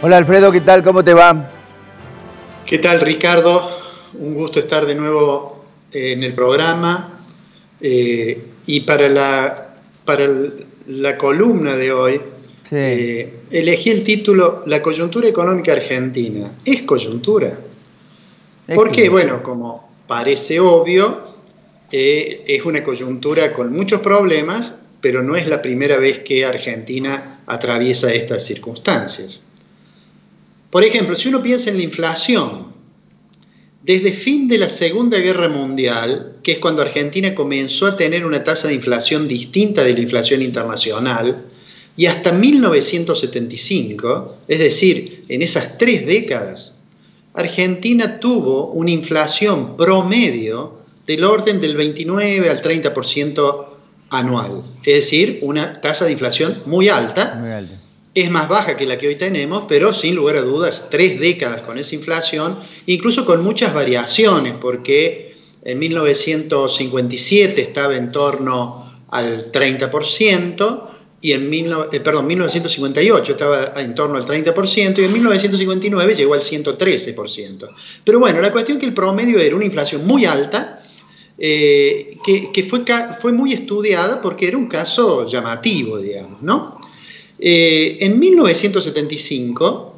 Hola Alfredo, ¿qué tal? ¿Cómo te va? ¿Qué tal, Ricardo? Un gusto estar de nuevo en el programa. Y para la columna de hoy, Sí. elegí el título La coyuntura económica argentina. ¿Es coyuntura? Es Porque, coyuntura. bueno, como parece obvio, es una coyuntura con muchos problemas, pero no es la primera vez que Argentina atraviesa estas circunstancias. Por ejemplo, si uno piensa en la inflación, desde fin de la Segunda Guerra Mundial, que es cuando Argentina comenzó a tener una tasa de inflación distinta de la inflación internacional, y hasta 1975, es decir, en esas 3 décadas, Argentina tuvo una inflación promedio del orden del 29 al 30% anual, es decir, una tasa de inflación muy alta. Muy alto. Es más baja que la que hoy tenemos, pero sin lugar a dudas, 3 décadas con esa inflación, incluso con muchas variaciones, porque en 1957 estaba en torno al 30%, y en 1958 estaba en torno al 30%, y en 1959 llegó al 113%. Pero bueno, la cuestión es que el promedio era una inflación muy alta, que fue muy estudiada porque era un caso llamativo, digamos, ¿no? En 1975,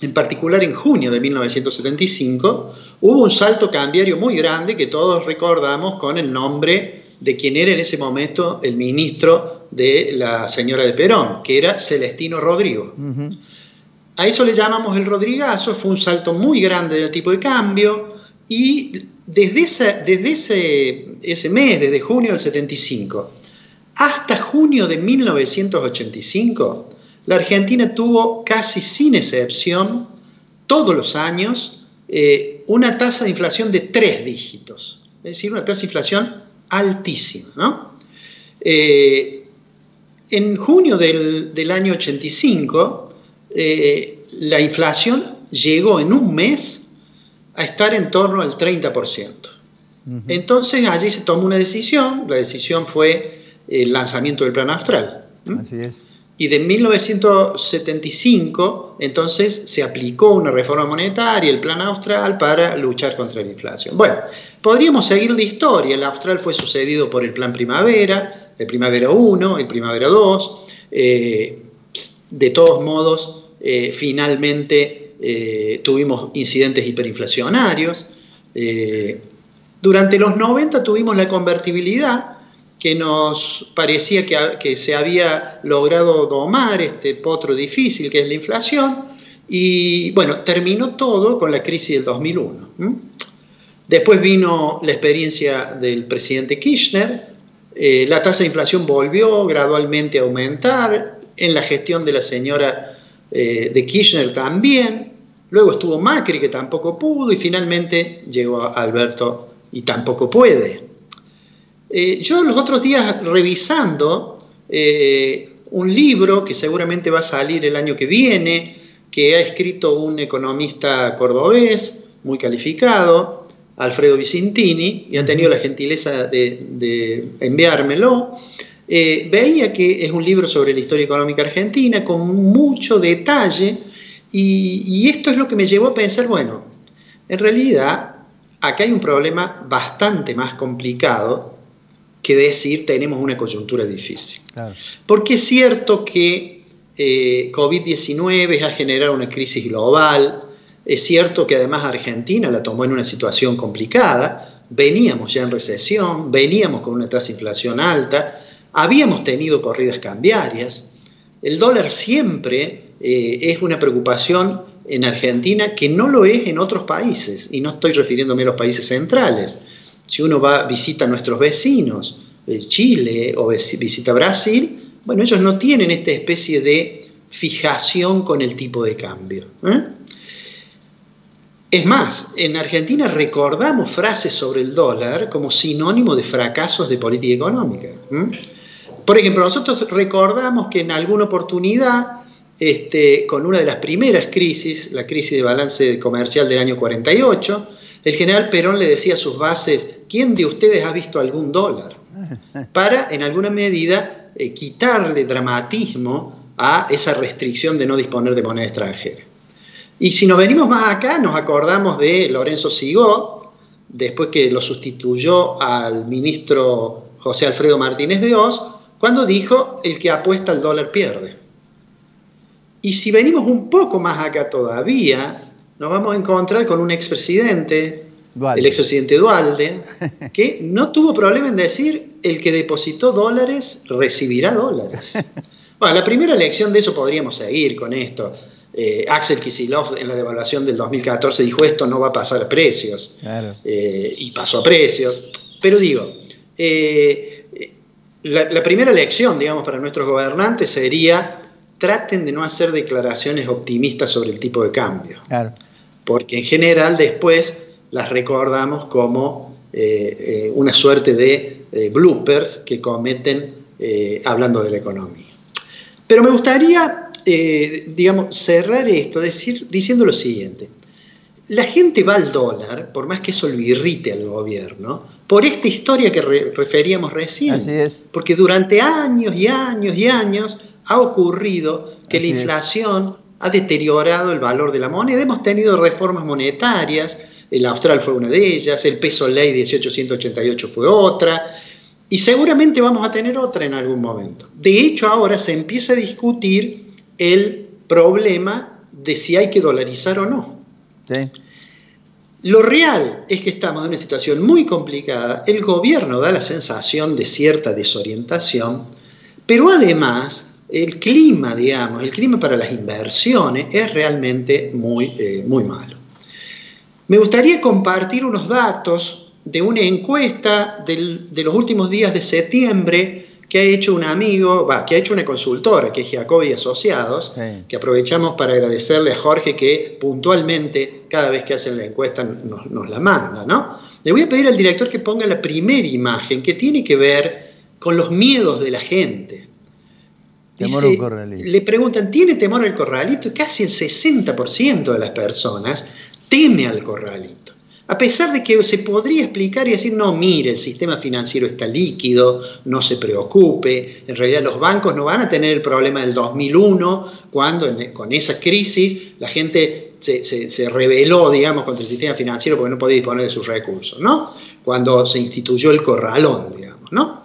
en particular en junio de 1975, hubo un salto cambiario muy grande que todos recordamos con el nombre de quien era en ese momento el ministro de la señora de Perón, que era Celestino Rodrigo. A eso le llamamos el Rodrigazo. Fue un salto muy grande del tipo de cambio, y desde ese mes, desde junio del 75, hasta junio de 1985, la Argentina tuvo casi sin excepción, todos los años, una tasa de inflación de 3 dígitos. Es decir, una tasa de inflación altísima, ¿no? En junio del año 85, la inflación llegó en un mes a estar en torno al 30%. Entonces allí se tomó una decisión. La decisión fue el lanzamiento del Plan Austral. Así es. Y de 1975, entonces, se aplicó una reforma monetaria, el Plan Austral, para luchar contra la inflación. Bueno, podríamos seguir la historia. El Austral fue sucedido por el Plan Primavera, el Primavera 1, el Primavera 2. De todos modos, finalmente tuvimos incidentes hiperinflacionarios. Durante los 90 tuvimos la convertibilidad, que nos parecía que se había logrado domar este potro difícil que es la inflación, y bueno, terminó todo con la crisis del 2001. Después vino la experiencia del presidente Kirchner. La tasa de inflación volvió gradualmente a aumentar, en la gestión de la señora de Kirchner también. Luego estuvo Macri, que tampoco pudo, y finalmente llegó Alberto y tampoco puede. Yo los otros días, revisando un libro que seguramente va a salir el año que viene, que ha escrito un economista cordobés muy calificado, Alfredo Vicentini, y ha tenido la gentileza de enviármelo, veía que es un libro sobre la historia económica argentina con mucho detalle, y esto es lo que me llevó a pensar, bueno, en realidad acá hay un problema bastante más complicado que decir tenemos una coyuntura difícil. Claro. Porque es cierto que COVID-19 ha generado una crisis global. Es cierto que además Argentina la tomó en una situación complicada. Veníamos ya en recesión, veníamos con una tasa de inflación alta, habíamos tenido corridas cambiarias. El dólar siempre es una preocupación en Argentina, que no lo es en otros países, y no estoy refiriéndome a los países centrales. Si uno visita a nuestros vecinos, Chile, o visita Brasil, bueno, ellos no tienen esta especie de fijación con el tipo de cambio. Es más, en Argentina recordamos frases sobre el dólar como sinónimo de fracasos de política económica. Por ejemplo, nosotros recordamos que en alguna oportunidad, con una de las primeras crisis, la crisis de balance comercial del año 48, el general Perón le decía a sus bases: ¿quién de ustedes ha visto algún dólar? Para, en alguna medida, quitarle dramatismo a esa restricción de no disponer de moneda extranjera. Y si nos venimos más acá, nos acordamos de Lorenzo Sigó, después que lo sustituyó al ministro José Alfredo Martínez de Oz, cuando dijo: el que apuesta al dólar pierde. Y si venimos un poco más acá todavía, nos vamos a encontrar con un expresidente, el expresidente Duhalde, que no tuvo problema en decir: el que depositó dólares recibirá dólares. Bueno, la primera lección de eso podríamos seguir con esto. Axel Kicillof en la devaluación del 2014 dijo: esto no va a pasar a precios. Claro. Y pasó a precios. Pero digo, la primera lección, digamos, para nuestros gobernantes sería: traten de no hacer declaraciones optimistas sobre el tipo de cambio. Claro. Porque en general después las recordamos como una suerte de bloopers que cometen hablando de la economía. Pero me gustaría, digamos, cerrar esto diciendo lo siguiente. La gente va al dólar, por más que eso lo irrite al gobierno, por esta historia que referíamos recién. Así es. Porque durante años y años y años ha ocurrido que la inflación ha deteriorado el valor de la moneda. Hemos tenido reformas monetarias, el austral fue una de ellas, el peso ley 1888 fue otra, y seguramente vamos a tener otra en algún momento. De hecho, ahora se empieza a discutir el problema de si hay que dolarizar o no. Sí. Lo real es que estamos en una situación muy complicada. El gobierno da la sensación de cierta desorientación, pero además el clima, digamos, el clima para las inversiones es realmente muy malo. Me gustaría compartir unos datos de una encuesta de los últimos días de septiembre que ha hecho un amigo, que ha hecho una consultora, que es Giacobbe y Asociados, sí, que aprovechamos para agradecerle a Jorge que puntualmente, cada vez que hacen la encuesta, nos la manda, ¿no? Le voy a pedir al director que ponga la primera imagen, que tiene que ver con los miedos de la gente. Temor a un corralito. Le preguntan: ¿tiene temor al corralito? Y casi el 60% de las personas teme al corralito. A pesar de que se podría explicar y decir: no, mire, el sistema financiero está líquido, no se preocupe, en realidad los bancos no van a tener el problema del 2001, cuando con esa crisis la gente se rebeló, digamos, contra el sistema financiero porque no podía disponer de sus recursos, ¿no? Cuando se instituyó el corralón, digamos, ¿no?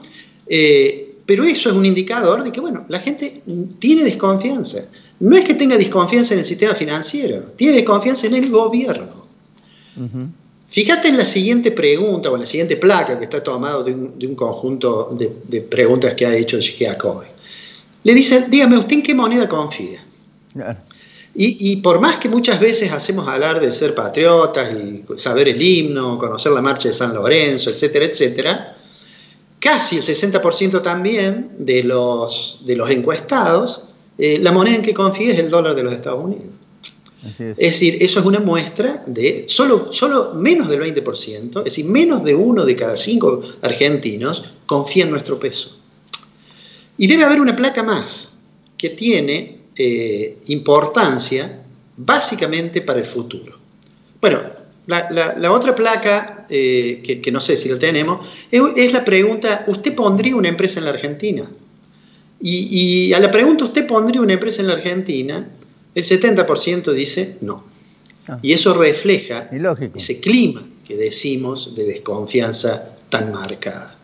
Pero eso es un indicador de que, bueno, la gente tiene desconfianza. No es que tenga desconfianza en el sistema financiero, tiene desconfianza en el gobierno. Fíjate en la siguiente pregunta, o en la siguiente placa, que está tomado de un conjunto de preguntas que ha hecho Giacobbe. Le dice: dígame, ¿usted en qué moneda confía? Claro. Y por más que muchas veces hacemos hablar de ser patriotas y saber el himno, conocer la marcha de San Lorenzo, etcétera, etcétera, casi el 60% también de los encuestados, la moneda en que confía es el dólar de los Estados Unidos. Es decir, eso es una muestra de solo menos del 20%, es decir, menos de 1 de cada 5 argentinos confía en nuestro peso. Y debe haber una placa más que tiene importancia básicamente para el futuro. Bueno, la otra placa, que no sé si lo tenemos, es la pregunta: ¿usted pondría una empresa en la Argentina? Y a la pregunta: ¿usted pondría una empresa en la Argentina?, el 70% dice no. Y eso refleja ese clima que decimos de desconfianza tan marcada.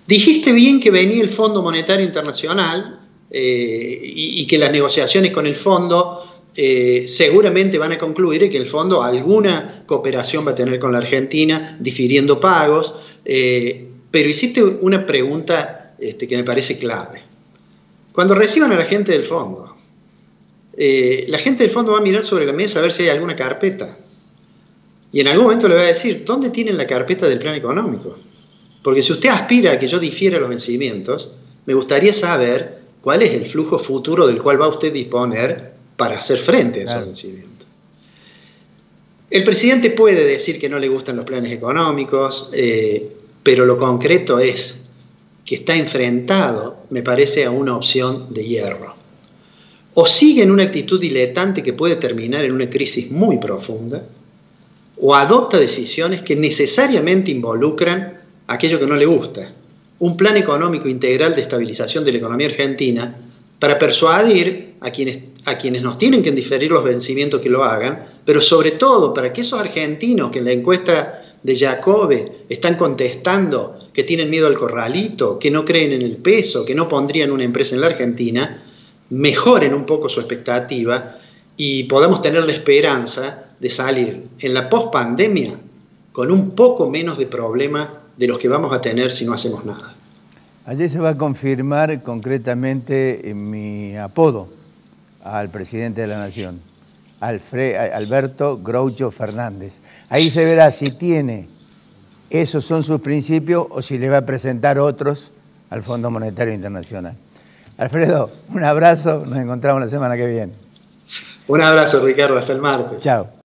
Dijiste bien que venía el Fondo Monetario Internacional y que las negociaciones con el fondo seguramente van a concluir y que el fondo alguna cooperación va a tener con la Argentina, difiriendo pagos, pero hiciste una pregunta que me parece clave. Cuando reciban a la gente del fondo, la gente del fondo va a mirar sobre la mesa a ver si hay alguna carpeta. Y en algún momento le va a decir: ¿dónde tienen la carpeta del plan económico? Porque si usted aspira a que yo difiera los vencimientos, me gustaría saber cuál es el flujo futuro del cual va usted a disponer para hacer frente a esos vencimientos. El presidente puede decir que no le gustan los planes económicos, pero lo concreto es que está enfrentado, me parece, a una opción de hierro. O sigue en una actitud diletante que puede terminar en una crisis muy profunda, o adopta decisiones que necesariamente involucran aquello que no le gusta. Un plan económico integral de estabilización de la economía argentina para persuadir a quienes nos tienen que diferir los vencimientos que lo hagan, pero sobre todo para que esos argentinos que en la encuesta de Jacobe están contestando que tienen miedo al corralito, que no creen en el peso, que no pondrían una empresa en la Argentina, mejoren un poco su expectativa y podamos tener la esperanza de salir en la pospandemia con un poco menos de problema de los que vamos a tener si no hacemos nada. Ayer se va a confirmar concretamente mi apodo al presidente de la Nación, Alberto Groucho Fernández. Ahí se verá si esos son sus principios o si le va a presentar otros al Fondo Monetario Internacional. Alfredo, un abrazo, nos encontramos la semana que viene. Un abrazo, Ricardo, hasta el martes. Chao.